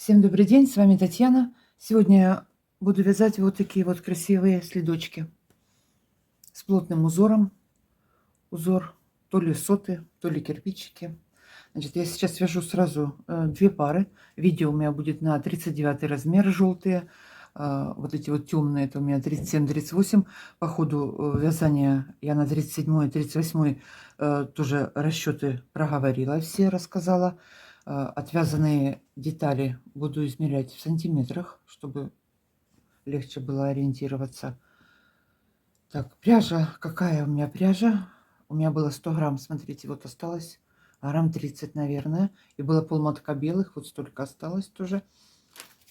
Всем добрый день, с вами Татьяна. Сегодня я буду вязать вот такие вот красивые следочки с плотным узором. Узор то ли соты, то ли кирпичики. Значит, я сейчас вяжу сразу две пары. Видео у меня будет на 39 размер желтые. Вот эти вот темные, это у меня 37-38. По ходу вязания я на 37 и 38 тоже расчеты проговорила, все рассказала. Отвязанные детали буду измерять в сантиметрах, чтобы легче было ориентироваться. Так, пряжа. Какая у меня пряжа? У меня было 100 грамм, смотрите, вот осталось грамм 30, наверное. И было полмотка белых, вот столько осталось тоже.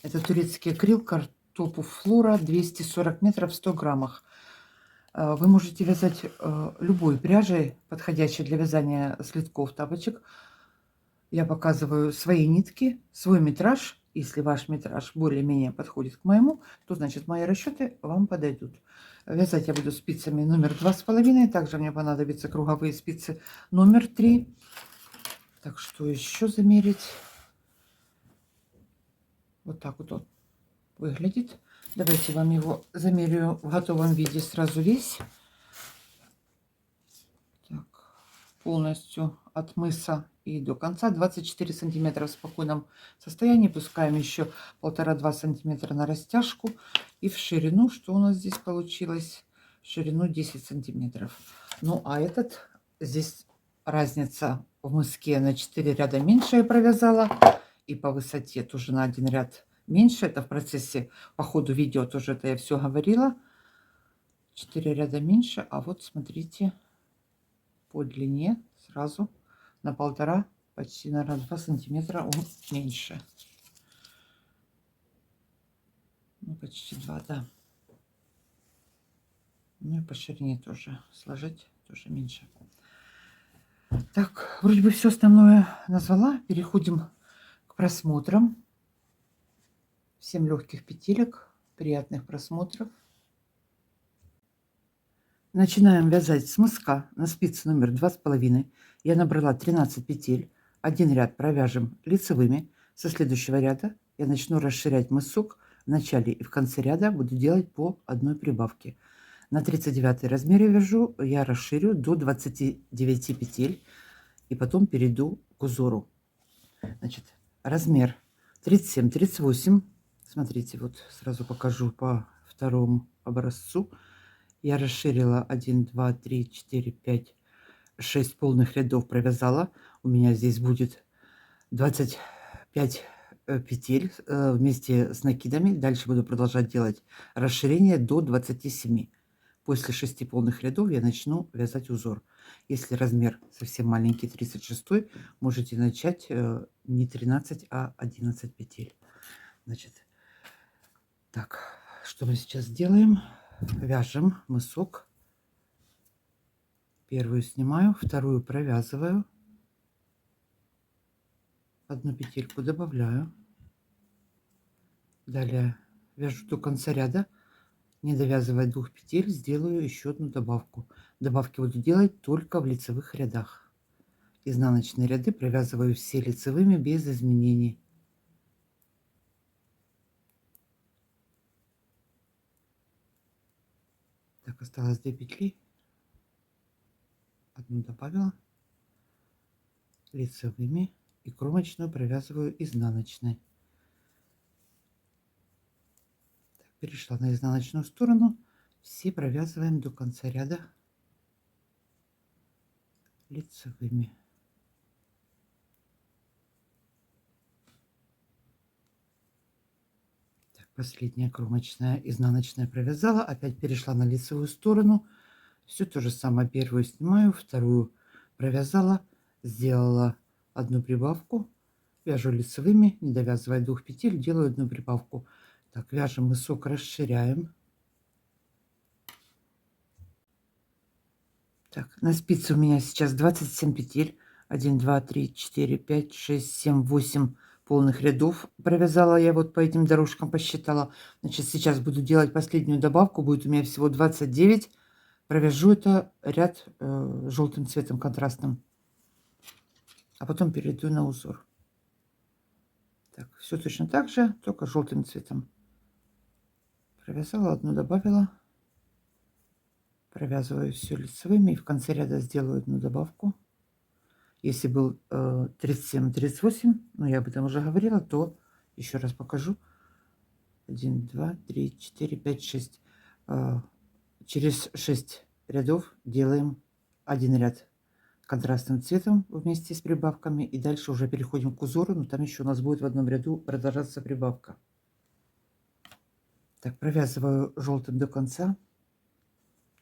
Это турецкий акрил, картопу флора, 240 метров в 100 граммах. Вы можете вязать любой пряжей, подходящей для вязания следков, тапочек. Я показываю свои нитки, свой метраж. Если ваш метраж более-менее подходит к моему, то значит мои расчеты вам подойдут. Вязать я буду спицами номер 2,5. Также мне понадобятся круговые спицы номер 3. Так, что еще замерить? Вот так вот он выглядит. Давайте вам его замерю в готовом виде сразу весь. Так, полностью от мыса и до конца 24 сантиметра в спокойном состоянии. Пускаем еще 1,5-2 сантиметра на растяжку. И в ширину, что у нас здесь получилось? В ширину 10 сантиметров. Ну, а этот, здесь разница в мыске на 4 ряда меньше я провязала. И по высоте тоже на 1 ряд меньше. Это в процессе, по ходу видео тоже это я все говорила. 4 ряда меньше. А вот смотрите, по длине сразу на 1,5, почти на 2 сантиметра он меньше. Ну, почти 2, да. Ну и по ширине тоже сложить тоже меньше. Так, вроде бы все основное назвала. Переходим к просмотрам. Всем легких петелек, приятных просмотров. Начинаем вязать с мыска на спице номер 2,5. Я набрала 13 петель. Один ряд провяжем лицевыми. Со следующего ряда я начну расширять мысок. В начале и в конце ряда буду делать по одной прибавке. На 39 размере вяжу, я расширю до 29 петель и потом перейду к узору. Значит, размер 37-38. Смотрите, вот сразу покажу по второму образцу. Я расширила 1, 2, 3, 4, 5, 6 полных рядов провязала. У меня здесь будет 25 петель вместе с накидами. Дальше буду продолжать делать расширение до 27. После 6 полных рядов я начну вязать узор. Если размер совсем маленький, 36, можете начать не 13, а 11 петель. Значит, так, что мы сейчас делаем? Вяжем мысок. Первую снимаю, вторую провязываю. Одну петельку добавляю. Далее вяжу до конца ряда. Не довязывая 2 петель, сделаю еще одну добавку. Добавки буду делать только в лицевых рядах. Изнаночные ряды провязываю все лицевыми без изменений. Так, осталось 2 петли. Одну добавила лицевыми и кромочную провязываю изнаночной. Так, перешла на изнаночную сторону. Все провязываем до конца ряда лицевыми. Так, последняя кромочная изнаночная провязала, опять перешла на лицевую сторону. Все то же самое. Первую снимаю, вторую провязала, сделала одну прибавку, вяжу лицевыми, не довязывая 2 петель, делаю одну прибавку. Так, вяжем мысок, расширяем. Так, на спице у меня сейчас 27 петель. 1, 2, 3, 4, 5, 6, 7, 8 полных рядов провязала я вот по этим дорожкам, посчитала. Значит, сейчас буду делать последнюю добавку. Будет у меня всего 29. Провяжу это ряд желтым цветом контрастным. А потом перейду на узор. Так, все точно так же, только желтым цветом. Провязала, одну добавила. Провязываю все лицевыми и в конце ряда сделаю одну добавку. Если был 37-38, ну я об этом уже говорила, то еще раз покажу. 1, 2, 3, 4, 5, 6. Через 6 рядов делаем один ряд контрастным цветом вместе с прибавками. И дальше уже переходим к узору, но там еще у нас будет в одном ряду продолжаться прибавка. Так, провязываю желтым до конца.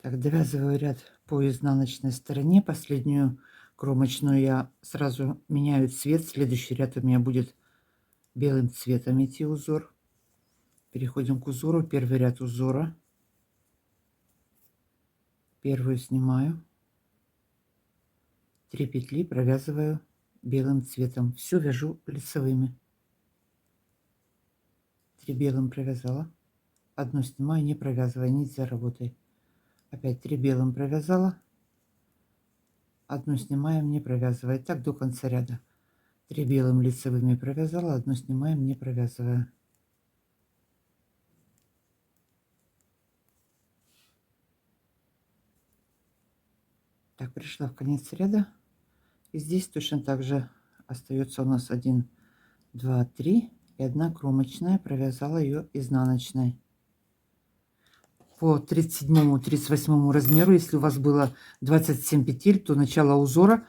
Так, довязываю ряд по изнаночной стороне. Последнюю кромочную я сразу меняю цвет. Следующий ряд у меня будет белым цветом идти узор. Переходим к узору. Первый ряд узора. Первую снимаю. 3 петли провязываю белым цветом. Все вяжу лицевыми. 3 белым провязала. Одну снимаю, не провязывая, нить за работой. Опять 3 белым провязала. Одну снимаем, не провязывая. Так до конца ряда. 3 белым лицевыми провязала, одну снимаем, не провязывая. Так, пришла в конец ряда. И здесь точно так же остается у нас 1, 2, 3 и 1 кромочная. Провязала ее изнаночной. По 37-38 размеру, если у вас было 27 петель, то начало узора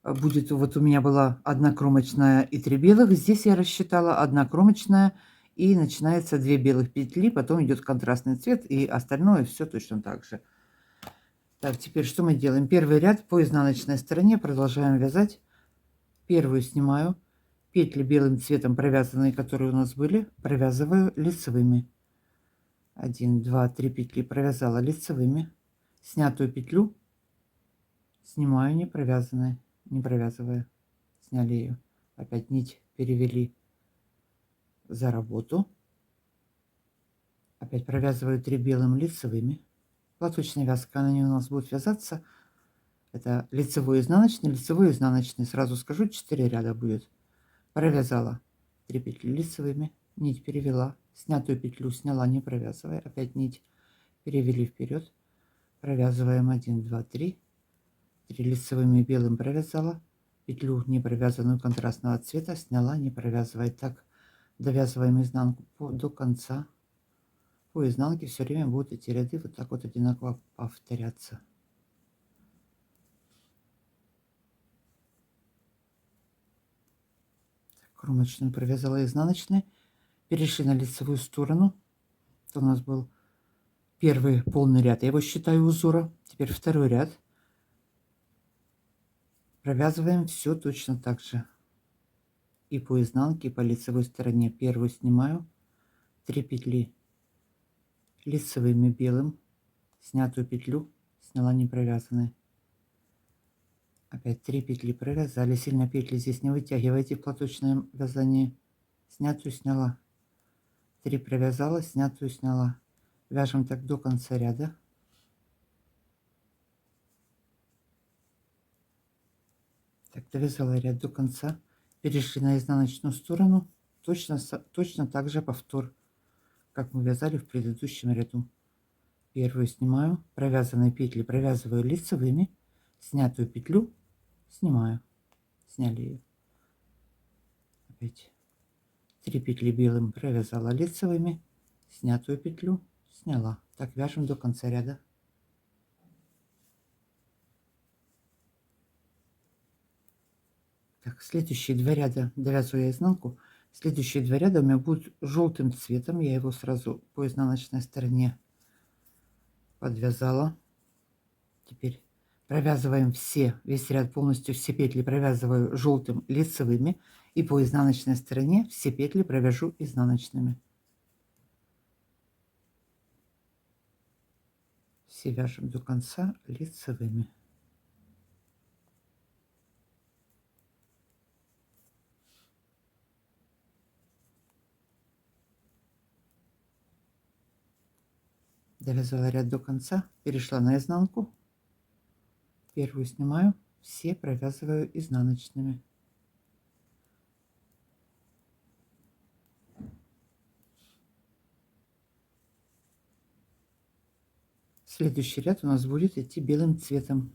будет, вот у меня была 1 кромочная и 3 белых. Здесь я рассчитала 1 кромочная и начинается 2 белых петли, потом идет контрастный цвет и остальное все точно так же. Так, теперь что мы делаем? Первый ряд по изнаночной стороне продолжаем вязать. Первую снимаю, петли белым цветом провязанные, которые у нас были, провязываю лицевыми. 1, 2, 3 петли провязала лицевыми. Снятую петлю снимаю не провязанной, не провязывая. Сняли ее. Опять нить перевели за работу. Опять провязываю 3 белым лицевыми. Платочная вязка на ней у нас будет вязаться. Это лицевой, изнаночный, лицевой, изнаночный. Сразу скажу, 4 ряда будет. Провязала 3 петли лицевыми, нить перевела, снятую петлю сняла, не провязывая, опять нить перевели вперед, провязываем 1, 2, 3, 3 лицевыми белым провязала, петлю не провязанную контрастного цвета сняла, не провязывая. Так довязываем изнанку до конца. По изнанке все время будут эти ряды вот так вот одинаково повторяться. Кромочную провязала изнаночной, перешли на лицевую сторону. Это у нас был первый полный ряд, я его считаю узора. Теперь второй ряд. Провязываем все точно так же. И по изнанке, и по лицевой стороне. Первую снимаю, 3 петли лицевыми белым, снятую петлю сняла не провязанной. Опять 3 петли провязали, сильно петли здесь не вытягивайте в платочном вязании. Снятую сняла, 3 провязала, снятую сняла. Вяжем так до конца ряда. Так, довязала ряд до конца, перешли на изнаночную сторону, точно так же повтор, как мы вязали в предыдущем ряду. Первую снимаю, провязанные петли провязываю лицевыми, снятую петлю снимаю, сняли ее. Опять 3 петли белым провязала лицевыми, снятую петлю сняла. Так вяжем до конца ряда. Так, следующие 2 ряда довязываю я изнанку. Следующие 2 ряда у меня будут желтым цветом. Я его сразу по изнаночной стороне подвязала. Теперь провязываем весь ряд полностью, все петли провязываю желтым лицевыми. И по изнаночной стороне все петли провяжу изнаночными. Все вяжем до конца лицевыми. Довязала ряд до конца, перешла на изнанку. Первую снимаю, все провязываю изнаночными. Следующий ряд у нас будет идти белым цветом.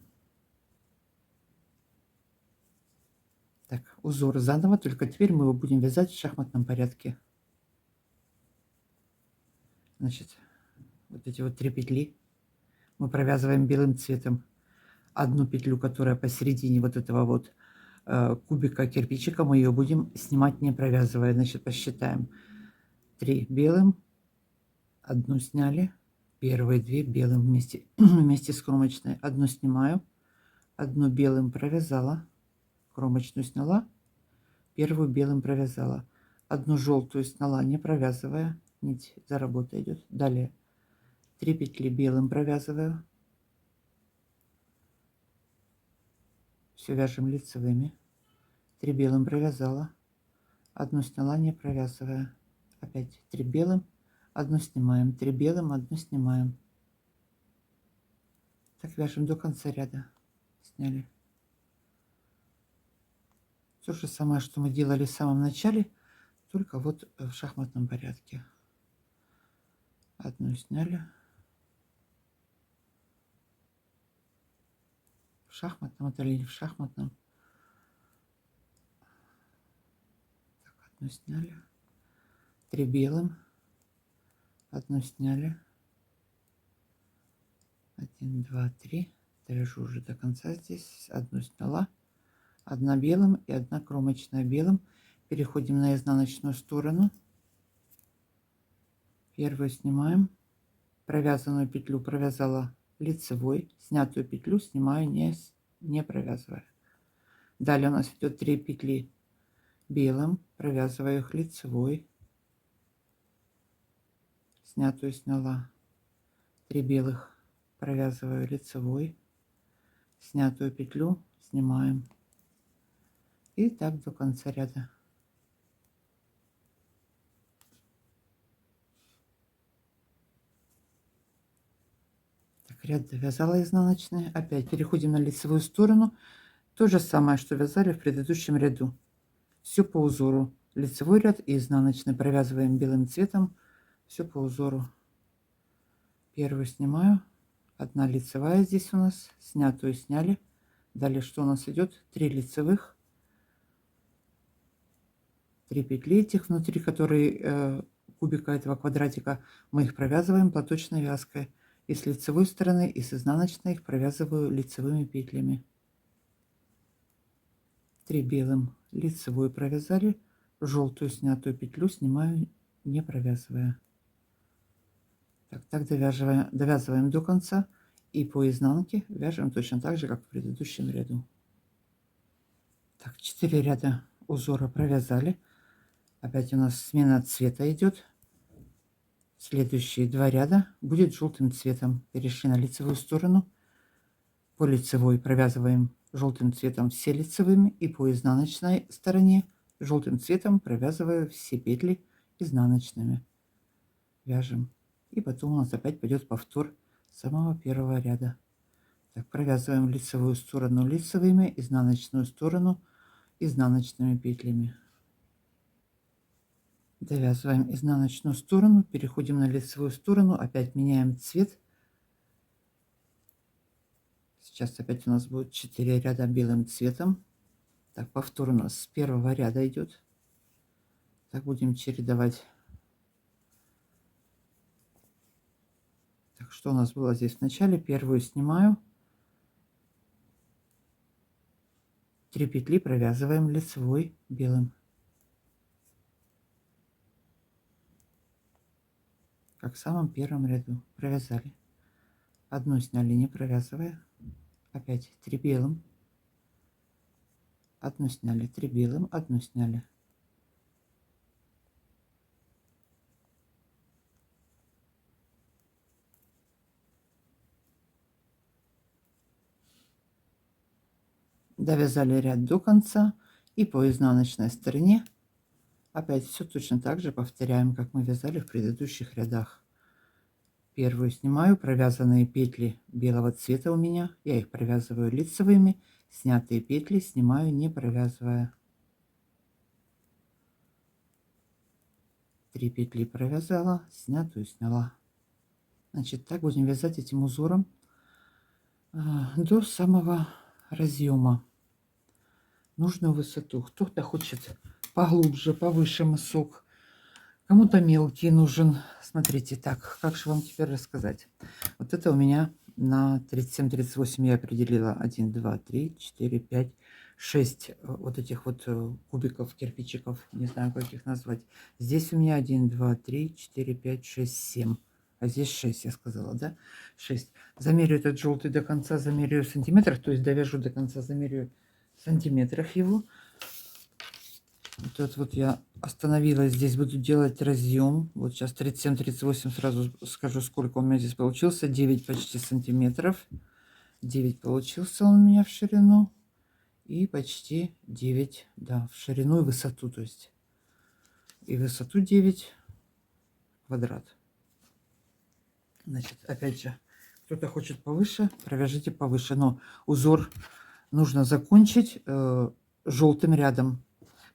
Так, узор заново, только теперь мы его будем вязать в шахматном порядке. Значит, вот эти вот 3 петли мы провязываем белым цветом. Одну петлю, которая посередине вот этого вот кубика кирпичика, мы ее будем снимать, не провязывая. Значит, посчитаем. 3 белым, одну сняли, первые 2 белым вместе, вместе с кромочной. Одну снимаю, одну белым провязала, кромочную сняла, первую белым провязала, одну желтую сняла, не провязывая, нить за работой идет. Далее 3 петли белым провязываю, все вяжем лицевыми, 3 белым провязала, одну сняла, не провязывая, опять 3 белым, одну снимаем, 3 белым, одну снимаем. Так вяжем до конца ряда. Сняли. То же самое, что мы делали в самом начале, только вот в шахматном порядке. Одну сняли. В шахматном это или в шахматном. Так, одну сняли. 3 белым. Одну сняли. 1, 2, 3. Довяжу уже до конца здесь. Одну сняла. Одна белым и одна кромочная белым. Переходим на изнаночную сторону. Первую снимаем. Провязанную петлю провязала лицевой. Снятую петлю снимаю, не провязывая. Далее у нас идет 3 петли белым. Провязываю их лицевой. Снятую сняла. 3 белых провязываю лицевой. Снятую петлю снимаем. И так до конца ряда. Так, ряд довязала изнаночный. Опять переходим на лицевую сторону. То же самое, что вязали в предыдущем ряду. Все по узору. Лицевой ряд и изнаночный провязываем белым цветом. Все по узору. Первую снимаю. Одна лицевая здесь у нас. Снятую сняли. Далее что у нас идет? 3 лицевых. 3 петли этих внутри, которые кубика этого квадратика, мы их провязываем платочной вязкой. И с лицевой стороны, и с изнаночной их провязываю лицевыми петлями. 3 белым лицевую провязали, желтую снятую петлю снимаю, не провязывая. Так довязываем до конца и по изнанке вяжем точно так же, как в предыдущем ряду. Так, 4 ряда узора провязали. Опять у нас смена цвета идет. Следующие 2 ряда будет желтым цветом. Перешли на лицевую сторону. По лицевой провязываем желтым цветом все лицевыми. И по изнаночной стороне желтым цветом провязываю все петли изнаночными. Вяжем. И потом у нас опять пойдет повтор самого первого ряда. Так, провязываем лицевую сторону лицевыми, изнаночную сторону изнаночными петлями. Довязываем изнаночную сторону, переходим на лицевую сторону, опять меняем цвет. Сейчас опять у нас будет 4 ряда белым цветом. Так, повтор у нас с первого ряда идет. Так, будем чередовать. Так, что у нас было здесь в начале? Первую снимаю. 3 петли провязываем лицевой белым. Как в самом первом ряду провязали. Одну сняли, не провязывая. Опять 3 белым. Одну сняли, 3 белым, одну сняли. Довязали ряд до конца и по изнаночной стороне опять все точно так же повторяем, как мы вязали в предыдущих рядах. Первую снимаю, провязанные петли белого цвета у меня, я их провязываю лицевыми, снятые петли снимаю, не провязывая. 3 петли провязала, снятую сняла. Значит, так будем вязать этим узором до самого разъема. Нужную высоту. Кто-то хочет поглубже, повыше мысок. Кому-то мелкий нужен. Смотрите, так, как же вам теперь рассказать? Вот это у меня на 37-38 я определила 1, 2, 3, 4, 5, 6 вот этих вот кубиков, кирпичиков, не знаю, как их назвать. Здесь у меня 1, 2, 3, 4, 5, 6, 7. А здесь 6, я сказала, да? 6. Замерю этот желтый до конца, замерю в сантиметрах, то есть довяжу до конца, замерю в сантиметрах его. Вот это вот я остановилась, здесь буду делать разъем. Вот сейчас 37-38, сразу скажу, сколько у меня здесь получился. 9 почти сантиметров. 9 получился он у меня в ширину. И почти 9, да, в ширину и высоту, то есть. И высоту 9 квадрат. Значит, опять же, кто-то хочет повыше, провяжите повыше. Но узор нужно закончить желтым рядом.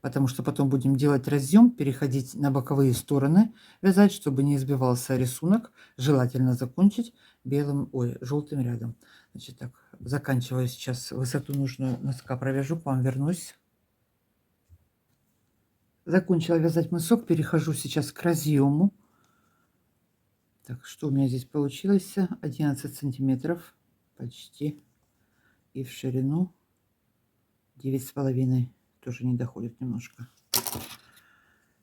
Потому что потом будем делать разъем, переходить на боковые стороны, вязать, чтобы не избивался рисунок. Желательно закончить белым, желтым рядом. Значит, так, заканчиваю сейчас высоту нужную носка, провяжу, к вам вернусь. Закончила вязать мысок, перехожу сейчас к разъему. Так, что у меня здесь получилось? 11 сантиметров почти. И в ширину 9,5. Тоже не доходит немножко.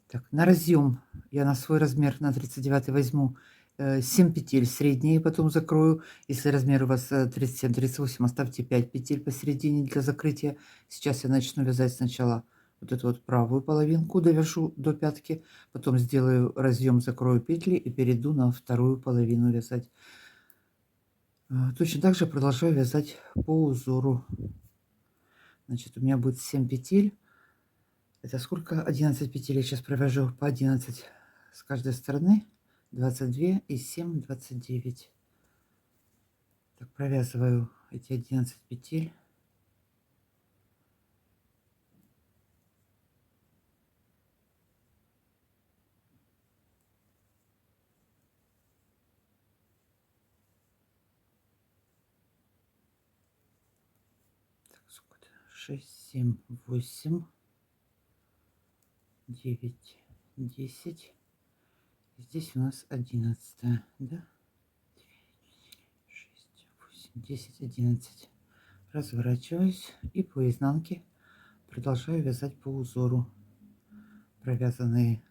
Так, на разъем я на свой размер, на 39 возьму 7 петель средние, потом закрою. Если размер у вас 37-38, оставьте 5 петель посередине для закрытия. Сейчас я начну вязать сначала вот эту вот правую половинку, довяжу до пятки, потом сделаю разъем, закрою петли и перейду на вторую половину вязать. Точно так же продолжаю вязать по узору. Значит, у меня будет 7 петель. Это сколько? 11 петель. Я сейчас провяжу по 11 с каждой стороны. 22 и 7, 29. Так, провязываю эти 11 петель. Так, сколько? 6, 7, 8, 9, 10. Здесь у нас 11, да? 6, 8, 10, 11. Разворачиваюсь и по изнанке продолжаю вязать по узору. Провязанные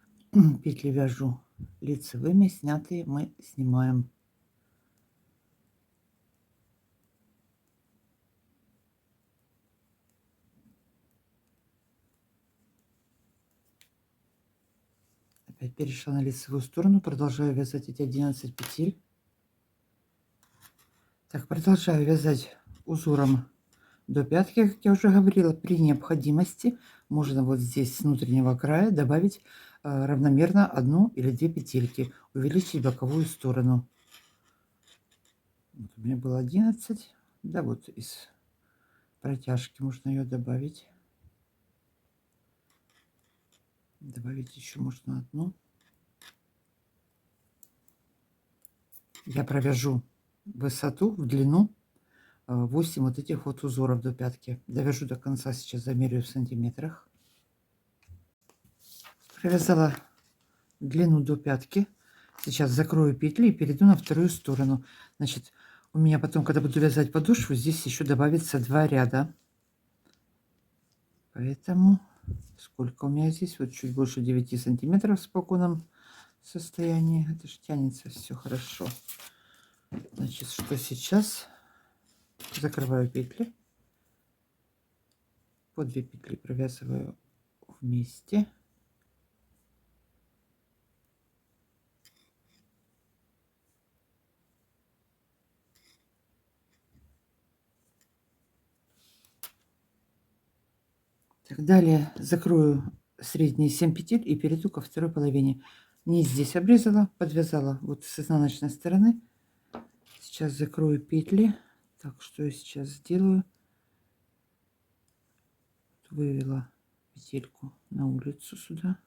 петли вяжу лицевыми, снятые мы снимаем. Опять перешла на лицевую сторону, продолжаю вязать эти 11 петель. Так, продолжаю вязать узором до пятки, как я уже говорила. При необходимости можно вот здесь с внутреннего края добавить равномерно 1 или 2 петельки, увеличить боковую сторону. Вот у меня было 11, да, вот из протяжки можно ее добавить. Добавить еще можно 1. Я провяжу высоту в длину 8 вот этих вот узоров до пятки. Довяжу до конца, сейчас замерю в сантиметрах. Провязала длину до пятки. Сейчас закрою петли и перейду на вторую сторону. Значит, у меня потом, когда буду вязать подошву, здесь еще добавится 2 ряда. Поэтому сколько у меня здесь? Вот чуть больше 9 сантиметров в спокойном состоянии. Это же тянется все хорошо. Значит, что сейчас? Закрываю петли. По 2 петли провязываю вместе. Так, далее закрою средние 7 петель и перейду ко второй половине. Низ здесь обрезала, подвязала вот с изнаночной стороны. Сейчас закрою петли. Так, что я сейчас сделаю? Вывела петельку на улицу сюда.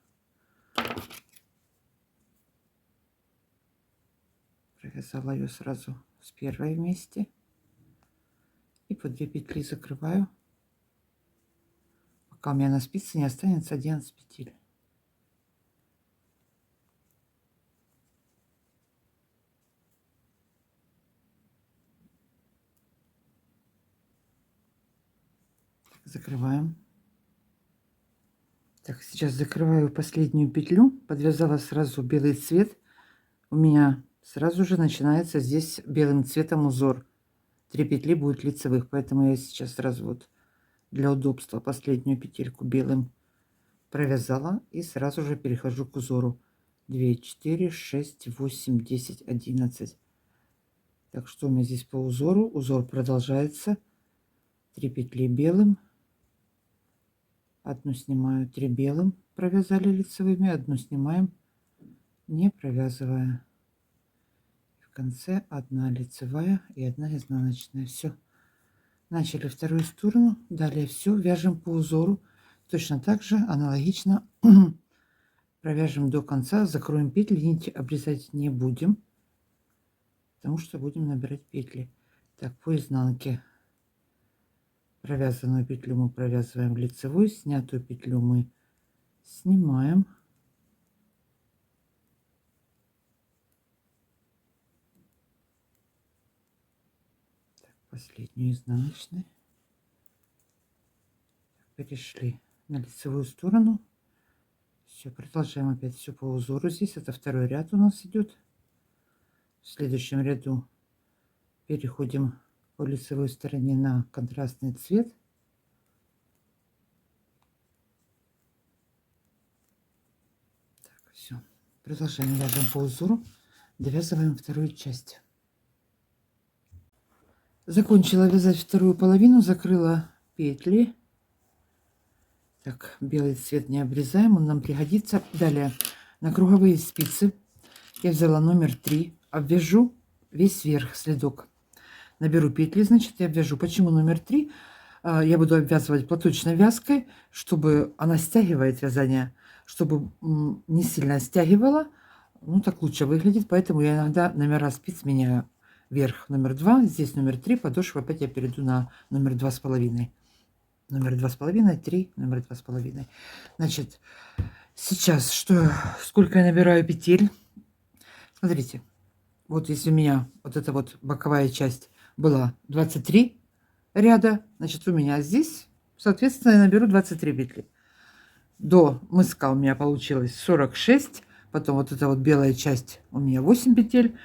Провязала ее сразу с первой вместе. И по 2 петли закрываю, пока у меня на спице не останется 11 петель. Закрываем. Так, сейчас закрываю последнюю петлю, подвязала сразу белый цвет. У меня сразу же начинается здесь белым цветом узор. 3 петли будет лицевых, поэтому я сейчас сразу вот для удобства последнюю петельку белым провязала и сразу же перехожу к узору. 2, 4, 6, 8, 10, 11. Так, что у меня здесь по узору? Узор продолжается. 3 петли белым. Одну снимаю, 3 белым провязали лицевыми, одну снимаем, не провязывая. В конце 1 лицевая и 1 изнаночная. Все. Начали вторую сторону. Далее все вяжем по узору. Точно так же аналогично провяжем до конца. Закроем петли. Нить обрезать не будем, потому что будем набирать петли. Так, по изнанке. Провязанную петлю мы провязываем в лицевую, снятую петлю мы снимаем. Так, последнюю изнаночную. Перешли на лицевую сторону. Все, продолжаем опять все по узору. Здесь это второй ряд у нас идет. В следующем ряду переходим по лицевой стороне на контрастный цвет. Так, все. Продолжаем вяжем по узору. Довязываем вторую часть. Закончила вязать вторую половину, закрыла петли. Так, белый цвет не обрезаем, он нам пригодится. Далее на круговые спицы я взяла номер 3, обвяжу весь верх следок. Наберу петли, значит, я обвяжу. Почему номер 3? Я буду обвязывать платочной вязкой, чтобы она стягивает вязание, чтобы не сильно стягивала. Ну, так лучше выглядит, поэтому я иногда номера спиц меняю. Верх номер 2, здесь номер 3, подошву опять я перейду на номер 2,5. Номер 2,5, 3, номер 2,5. Значит, сейчас сколько я набираю петель? Смотрите, вот если у меня вот эта вот боковая часть была 23 ряда, значит, у меня здесь, соответственно, я наберу 23 петли. До мыска у меня получилось 46, потом вот эта вот белая часть у меня 8 петель.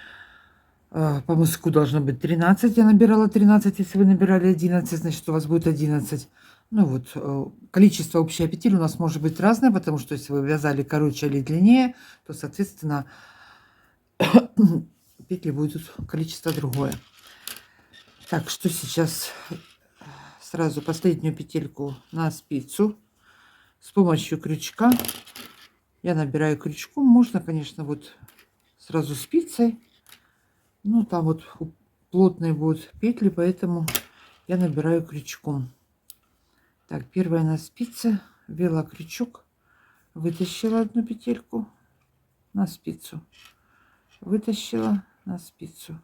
По мыску должно быть 13, я набирала 13, если вы набирали 11, значит, у вас будет 11. Ну вот, количество общей петель у нас может быть разное, потому что если вы вязали короче или длиннее, то, соответственно, петли будут количество другое. Так, что сейчас сразу последнюю петельку на спицу с помощью крючка. Я набираю крючком, можно, конечно, вот сразу спицей. Ну, там вот плотные будут петли, поэтому я набираю крючком. Так, первая на спице, ввела крючок, вытащила одну петельку на спицу, вытащила на спицу.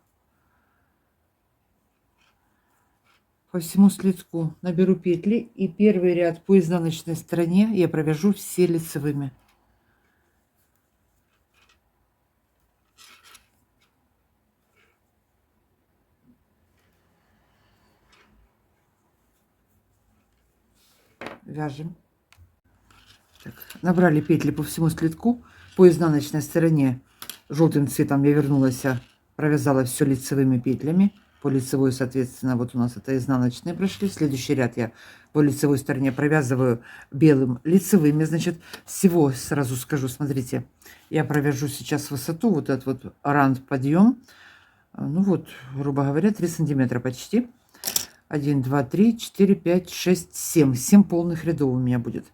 По всему следку наберу петли, и первый ряд по изнаночной стороне я провяжу все лицевыми. Вяжем. Так, набрали петли по всему следку. По изнаночной стороне желтым цветом я вернулась, провязала все лицевыми петлями. По лицевой, соответственно, вот у нас это изнаночные прошли. Следующий ряд я по лицевой стороне провязываю белым лицевыми. Значит, всего сразу скажу, смотрите, я провяжу сейчас высоту, вот этот вот рант подъем. Ну вот, грубо говоря, 3 сантиметра почти. 1, 2, 3, 4, 5, 6, 7. 7 полных рядов у меня будет.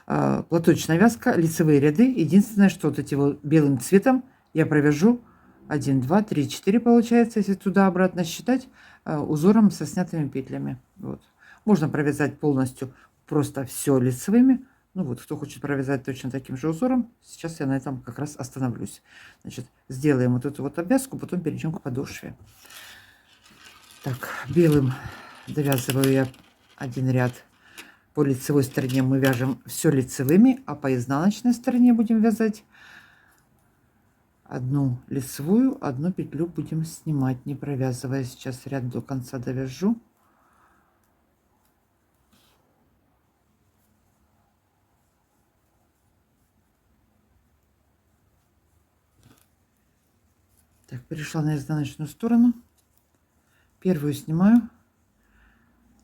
Платочная вязка, лицевые ряды. Единственное, что вот эти вот белым цветом я провяжу 1, 2, 3, 4 получается, если туда-обратно считать, узором со снятыми петлями. Вот. Можно провязать полностью просто все лицевыми, Ну вот, кто хочет провязать точно таким же узором, сейчас я на этом как раз остановлюсь. Значит, сделаем вот эту вот обвязку, потом перейдем к подошве. Так, белым довязываю я один ряд. По лицевой стороне мы вяжем все лицевыми, а по изнаночной стороне будем вязать одну лицевую, одну петлю будем снимать, не провязывая. Сейчас ряд до конца довяжу. Так, перешла на изнаночную сторону. Первую снимаю,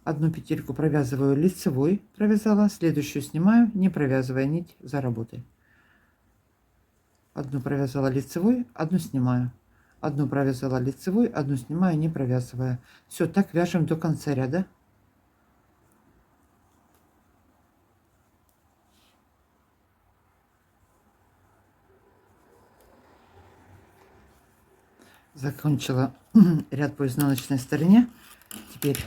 одну петельку провязываю лицевой, провязала, следующую снимаю, не провязывая нить за работой. Одну провязала лицевой, одну снимаю. Одну провязала лицевой, одну снимаю, не провязывая. Все, так вяжем до конца ряда. Закончила ряд по изнаночной стороне. Теперь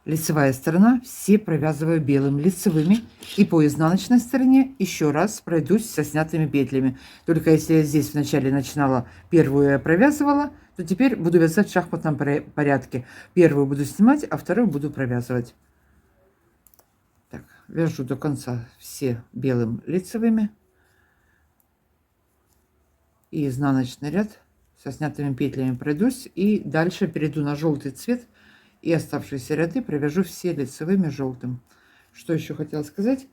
лицевая сторона все провязываю белым лицевыми. И по изнаночной стороне еще раз пройдусь со снятыми петлями. Только если я здесь вначале начинала первую я провязывала, то теперь буду вязать в шахматном порядке. Первую буду снимать, а вторую буду провязывать. Так, вяжу до конца все белым лицевыми. И изнаночный ряд со снятыми петлями пройдусь. И дальше перейду на желтый цвет. И оставшиеся ряды провяжу все лицевыми желтым. Что еще хотела сказать?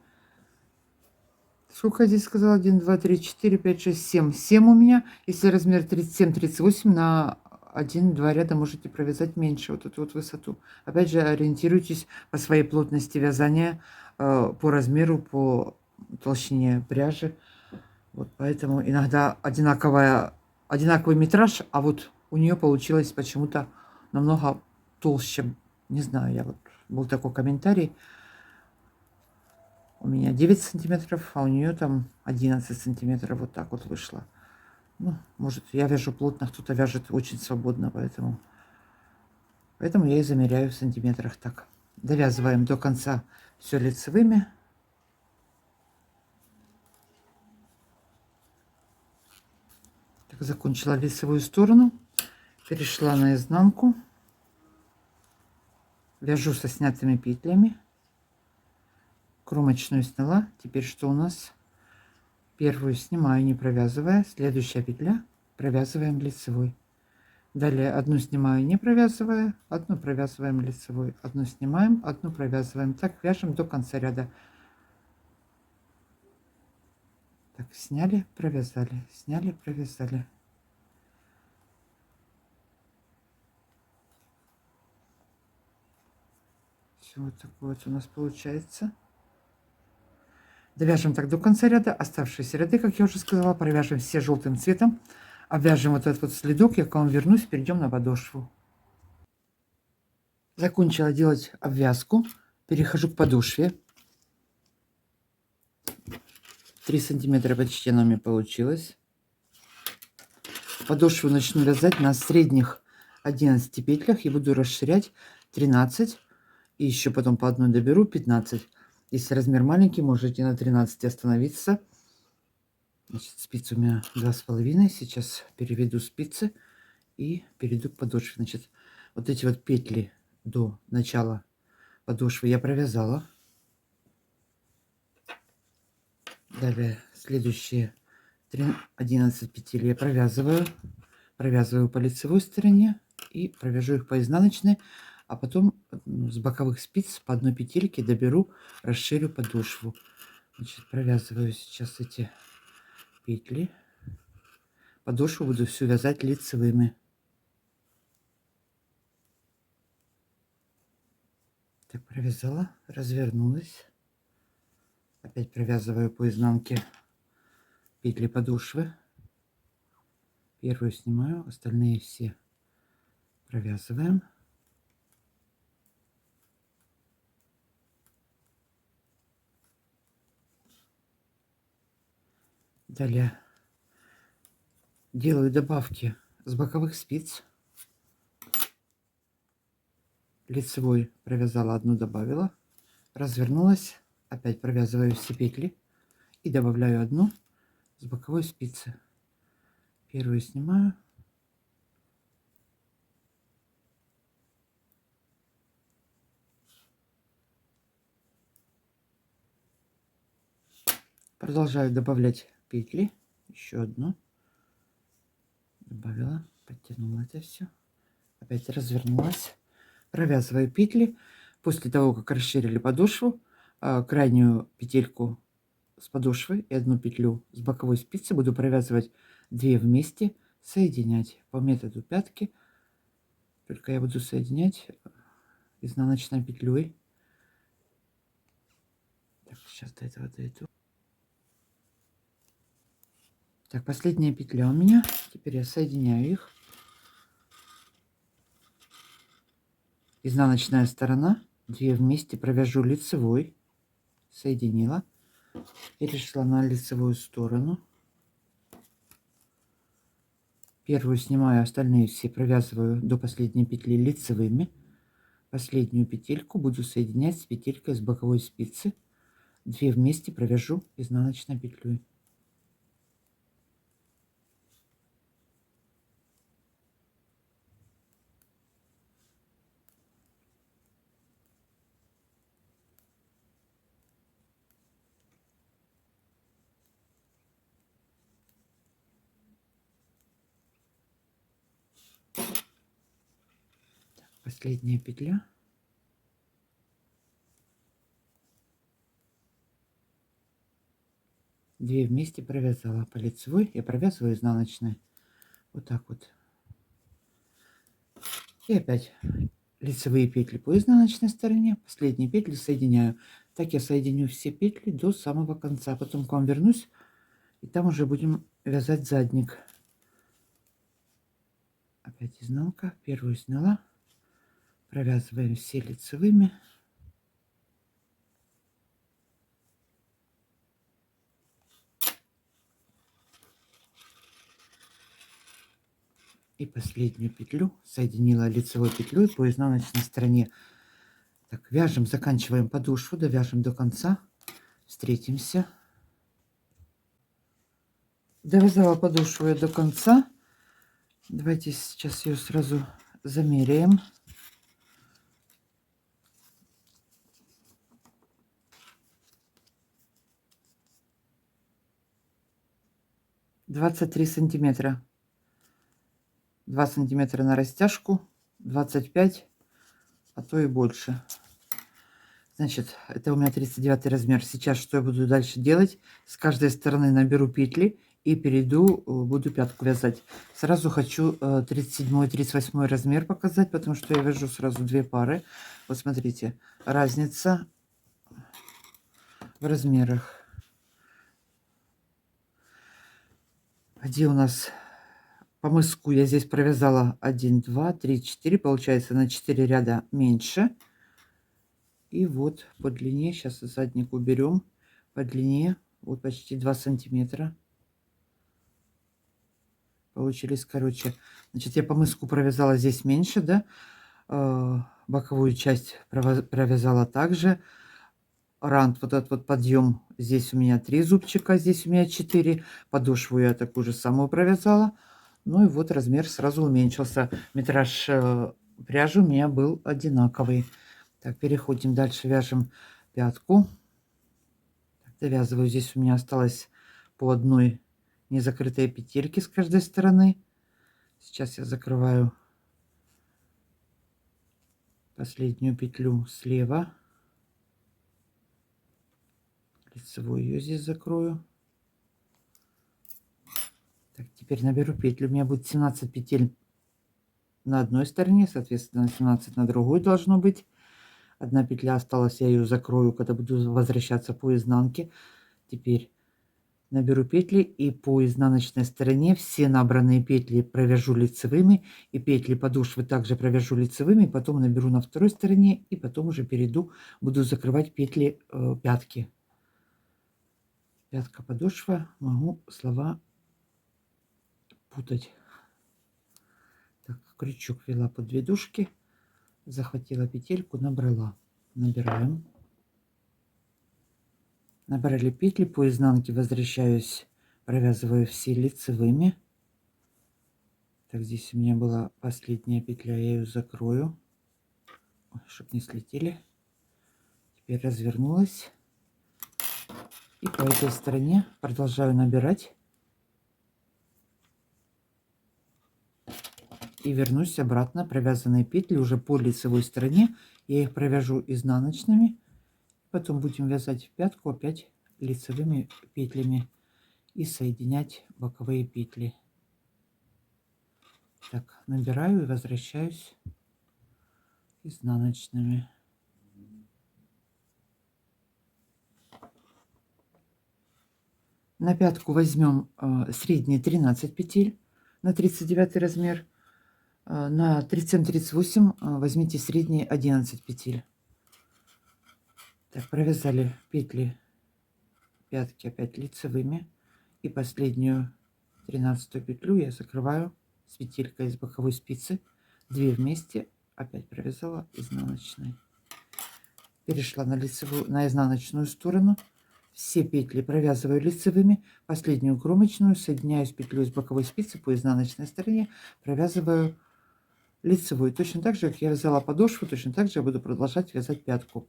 Сколько я здесь сказала? 1, 2, 3, 4, 5, 6, 7. 7 у меня. Если размер 37-38, на 1-2 ряда можете провязать меньше вот эту вот высоту. Опять же, ориентируйтесь по своей плотности вязания, по размеру, по толщине пряжи. Вот поэтому иногда одинаковый метраж, а вот у нее получилось почему-то намного толще. Не знаю, я вот был такой комментарий. У меня 9 сантиметров, а у нее там 11 сантиметров. Вот так вот вышло. Ну, может, я вяжу плотно, кто-то вяжет очень свободно, поэтому я и замеряю в сантиметрах так. Довязываем до конца все лицевыми. Так, закончила лицевую сторону, перешла на изнанку, вяжу со снятыми петлями, кромочную сняла. Теперь что у нас? Первую снимаю, не провязывая, следующая петля провязываем лицевой. Далее одну снимаю, не провязывая, одну провязываем лицевой, одну снимаем, одну провязываем. Так вяжем до конца ряда. Так, сняли, провязали, сняли, провязали. Все вот такое вот у нас получается. Довяжем так до конца ряда. Оставшиеся ряды, как я уже сказала, провяжем все желтым цветом. Обвяжем вот этот вот следок. Я к вам вернусь, перейдем на подошву. Закончила делать обвязку. Перехожу к подошве. 3 сантиметра почти она у меня получилось. Подошву начну вязать на средних 11 петлях и буду расширять 13. И еще потом по одной доберу 15. Если размер маленький, можете на 13 остановиться. Значит, спицы у меня 2,5. Сейчас переведу спицы и перейду к подошве. Значит, вот эти вот петли до начала подошвы я провязала. Далее следующие 11 петель я провязываю по лицевой стороне и провяжу их по изнаночной, а потом с боковых спиц по одной петельке доберу, расширю подошву. Значит, провязываю сейчас эти петли. Подошву буду всю вязать лицевыми. Так, провязала, развернулась. Опять провязываю по изнанке петли подошвы. Первую снимаю, остальные все провязываем. Далее делаю добавки с боковых спиц. Лицевой провязала одну, добавила, развернулась, Опять провязываю все петли и добавляю одну с боковой спицы. Первую снимаю. Продолжаю добавлять петли. Еще одну. Добавила, подтянула это все. Опять развернулась. Провязываю петли. После того, как расширили подошву, крайнюю петельку с подошвы и одну петлю с боковой спицы буду провязывать 2 вместе, соединять по методу пятки. Только я буду соединять изнаночной петлей. Так, сейчас до этого дойду. Так, последняя петля у меня. Теперь я соединяю их. Изнаночная сторона, 2 вместе провяжу лицевой, соединила, перешла на лицевую сторону. Первую снимаю, остальные все провязываю до последней петли лицевыми. Последнюю петельку буду соединять с петелькой с боковой спицы. 2 вместе провяжу изнаночной петлей. Последняя петля. Две вместе провязала по лицевой, я провязываю изнаночной. Вот так вот. И опять лицевые петли по изнаночной стороне, последние петли соединяю. Так я соединю все петли до самого конца. Потом к вам вернусь, и там уже будем вязать задник. Опять изнанка. Первую сняла. Провязываем все лицевыми. И последнюю петлю соединила лицевой петлей по изнаночной стороне. Так, вяжем, заканчиваем подошву, довяжем до конца. Встретимся. Довязала подошву я до конца. Давайте сейчас ее сразу замеряем. «23 сантиметра». 2 сантиметра на растяжку, 25, а то и больше. Значит, это у меня 39 размер. Сейчас что я буду дальше делать? С каждой стороны наберу петли и перейду, буду пятку вязать. Сразу хочу 37-38 размер показать, потому что я вяжу сразу 2 пары. Вот смотрите, разница в размерах. Где у нас по мыску я здесь провязала 1, 2, 3, 4. Получается на 4 ряда меньше. И вот по длине, сейчас задник уберем, по длине вот почти 2 сантиметра. Получились короче. Значит, я по мыску провязала здесь меньше, да. Боковую часть провязала также. Рант, вот этот вот подъем, здесь у меня 3 зубчика, здесь у меня 4. Подошву я такую же самую провязала. Ну и вот размер сразу уменьшился. Метраж пряжи у меня был одинаковый. Так, переходим дальше, вяжем пятку. Довязываю. Здесь у меня осталось по одной незакрытой петельке с каждой стороны. Сейчас я закрываю последнюю петлю слева. Лицевую ее здесь закрою. Так, теперь наберу петлю. У меня будет 17 петель на одной стороне, соответственно 17 на другой должно быть. Одна петля осталась, я ее закрою, когда буду возвращаться по изнанке. Теперь наберу петли и по изнаночной стороне все набранные петли провяжу лицевыми, и петли подошвы также провяжу лицевыми, потом наберу на второй стороне и потом уже перейду, буду закрывать петли пятки. Пятка, подошва, могу слова путать. Так, крючок ввела под 2 дужки, захватила петельку, набрала. Набираем. Набрали петли, по изнанке возвращаюсь, провязываю все лицевыми. Так, здесь у меня была последняя петля, я ее закрою, чтобы не слетели. Теперь развернулась и по этой стороне продолжаю набирать и вернусь обратно. Провязанные петли уже по лицевой стороне, я их провяжу изнаночными, потом будем вязать в пятку опять лицевыми петлями и соединять боковые петли. Так, набираю и возвращаюсь изнаночными. На пятку возьмем средние 13 петель на 39 размер. На 37-38 возьмите средние 11 петель. Так, провязали петли пятки опять лицевыми. И последнюю 13 петлю я закрываю с петелькой из боковой спицы. 2 вместе. Опять провязала изнаночной. Перешла на лицевую, на изнаночную сторону. Все петли провязываю лицевыми. Последнюю кромочную соединяю с петлей с боковой спицы по изнаночной стороне. Провязываю лицевую. Точно так же, как я вязала подошву, точно так же я буду продолжать вязать пятку.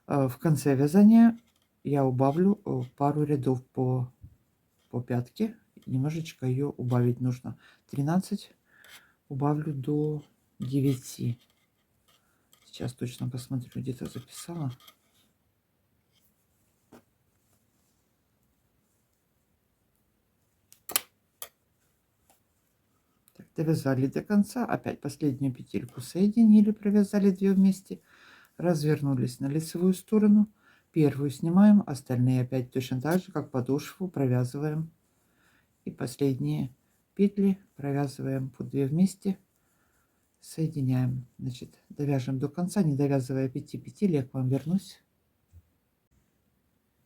В конце вязания я убавлю пару рядов по пятке. Немножечко ее убавить нужно. 13 убавлю до 9. Сейчас точно посмотрю, где-то записала. Так, довязали до конца. Опять последнюю петельку соединили, провязали 2 вместе. Развернулись на лицевую сторону. Первую снимаем, остальные опять точно так же, как подошву, провязываем. И последние петли провязываем по 2 вместе, соединяем. Значит, довяжем до конца, не довязывая 5 петель, я к вам вернусь.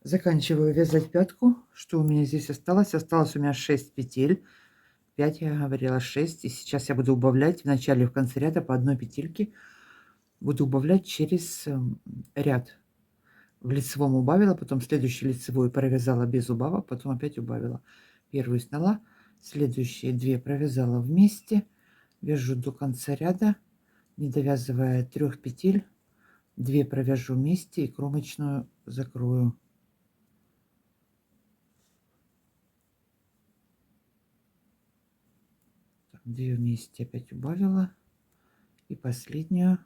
Заканчиваю вязать пятку. Что у меня здесь осталось? Осталось у меня 6 петель. 5 я говорила, 6. И сейчас я буду убавлять в начале и в конце ряда по одной петельке. Буду убавлять через ряд. В лицевом убавила, потом следующий лицевой провязала без убавок, потом опять убавила. Первую сняла, следующие 2 провязала вместе, вяжу до конца ряда, не довязывая 3 петель, 2 провяжу вместе и кромочную закрою. Так, 2 вместе опять убавила и последнюю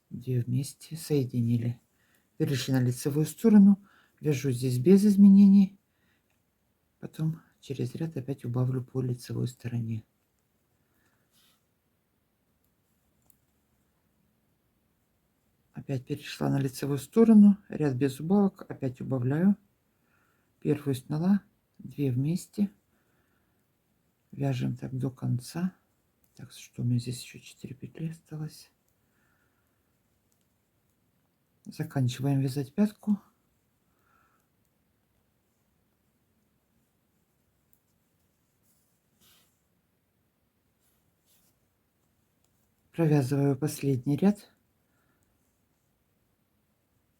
2 вместе соединили. Перешли на лицевую сторону, вяжу здесь без изменений, потом через ряд опять убавлю по лицевой стороне. Опять перешла на лицевую сторону, ряд без убавок, опять убавляю. Первую сняла, 2 вместе, вяжем так до конца. Так, что у меня здесь еще 4 петли осталось. Заканчиваем вязать пятку. Провязываю последний ряд.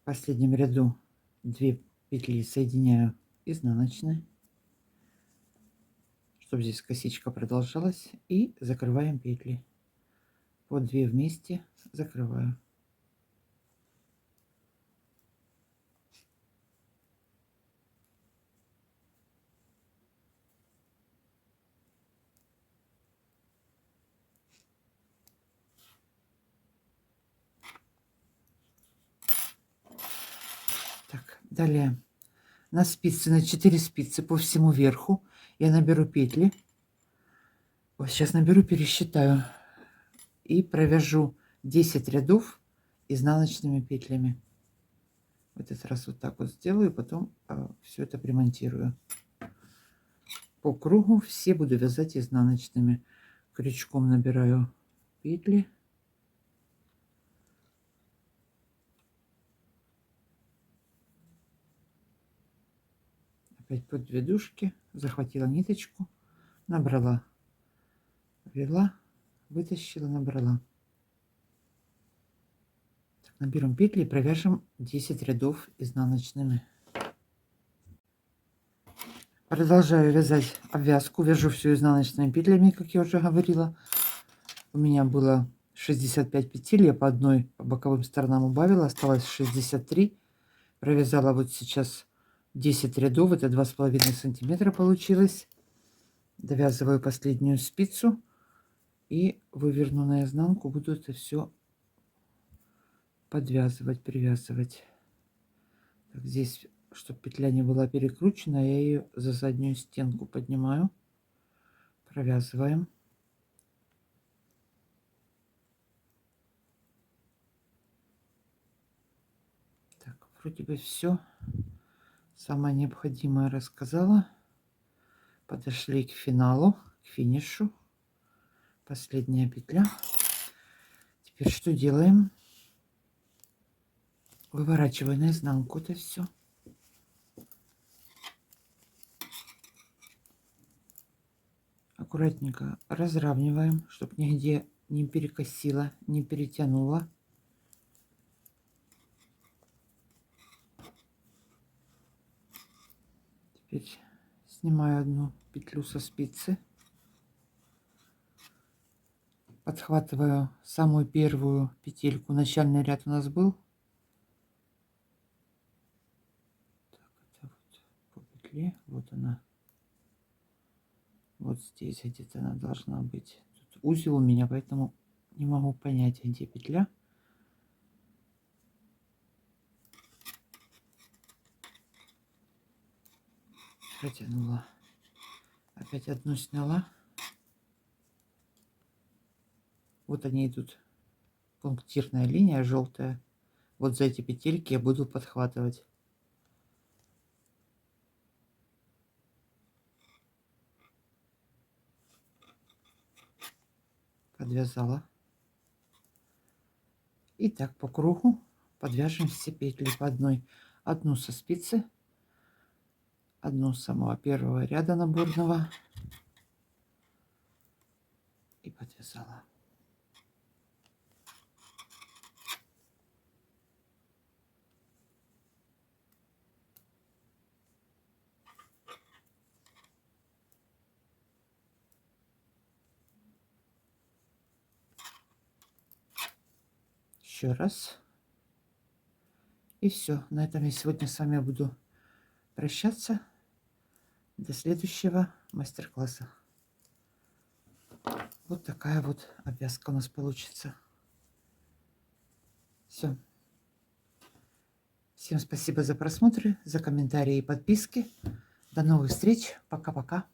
В последнем ряду 2 петли соединяю изнаночной, чтобы здесь косичка продолжалась, и закрываем петли. По 2 вместе закрываю. Так, далее на спицы, на 4 спицы по всему верху я наберу петли. Вот сейчас наберу, пересчитаю и провяжу 10 рядов изнаночными петлями. В этот раз вот так вот сделаю, потом все это примонтирую. По кругу все буду вязать изнаночными. Крючком набираю петли. Опять под 2 дужки, захватила ниточку, набрала, ввела, вытащила, набрала. Так, наберем петли и провяжем 10 рядов изнаночными. Продолжаю вязать обвязку. Вяжу все изнаночными петлями, как я уже говорила. У меня было 65 петель. Я по одной по боковым сторонам убавила. Осталось 63. Провязала вот сейчас 10 рядов. Это 2,5 сантиметра получилось. Довязываю последнюю спицу. И выверну наизнанку. Буду это все подвязывать, привязывать. Так, здесь, чтобы петля не была перекручена, я ее за заднюю стенку поднимаю. Провязываем. Так, вроде бы все. Самое необходимое рассказала. Подошли к финалу, к финишу. Последняя петля. Теперь что делаем? Выворачиваю наизнанку это все. Аккуратненько разравниваем, чтобы нигде не перекосило, не перетянуло. Теперь снимаю одну петлю со спицы. Подхватываю самую первую петельку. Начальный ряд у нас был. Так, это вот по петле. Вот она. Вот здесь где-то она должна быть. Тут узел у меня, поэтому не могу понять, где петля. Протянула. Опять одну сняла. Вот они идут. Пунктирная линия желтая. Вот за эти петельки я буду подхватывать. Подвязала. И так по кругу подвяжем все петли по одной. Одну со спицы, одну с самого первого ряда наборного. И подвязала. Еще раз. И все. На этом я сегодня с вами буду прощаться. До следующего мастер-класса. Вот такая вот обвязка у нас получится. Все. Всем спасибо за просмотры, за комментарии и подписки. До новых встреч. Пока-пока.